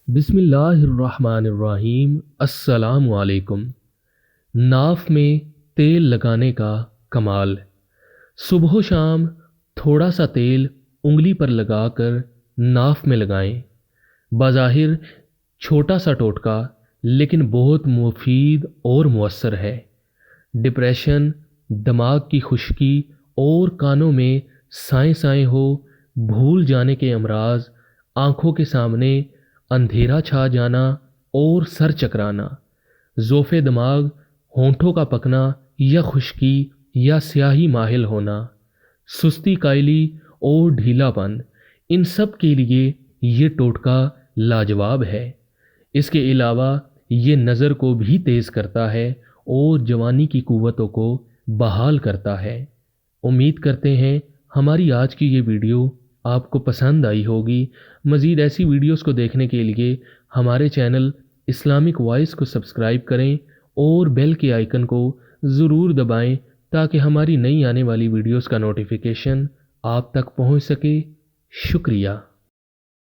بسم اللہ الرحمن الرحیم۔ السلام علیکم۔ ناف میں تیل لگانے کا کمال۔ صبح و شام تھوڑا سا تیل انگلی پر لگا کر ناف میں لگائیں۔ بظاہر چھوٹا سا ٹوٹکا لیکن بہت مفید اور مؤثر ہے۔ ڈپریشن، دماغ کی خشکی اور کانوں میں سائیں سائیں ہو، بھول جانے کے امراض، آنکھوں کے سامنے اندھیرا چھا جانا اور سر چکرانا، ضعف دماغ، ہونٹوں کا پکنا یا خشکی یا سیاہی مائل ہونا، سستی قائلی اور ڈھیلا پن، ان سب کے لیے یہ ٹوٹکا لاجواب ہے۔ اس کے علاوہ یہ نظر کو بھی تیز کرتا ہے اور جوانی کی قوتوں کو بحال کرتا ہے۔ امید کرتے ہیں ہماری آج کی یہ ویڈیو آپ کو پسند آئی ہوگی۔ مزید ایسی ویڈیوز کو دیکھنے کے لیے ہمارے چینل اسلامک وائس کو سبسکرائب کریں اور بیل کے آئیکن کو ضرور دبائیں تاکہ ہماری نئی آنے والی ویڈیوز کا نوٹیفیکیشن آپ تک پہنچ سکے۔ شکریہ۔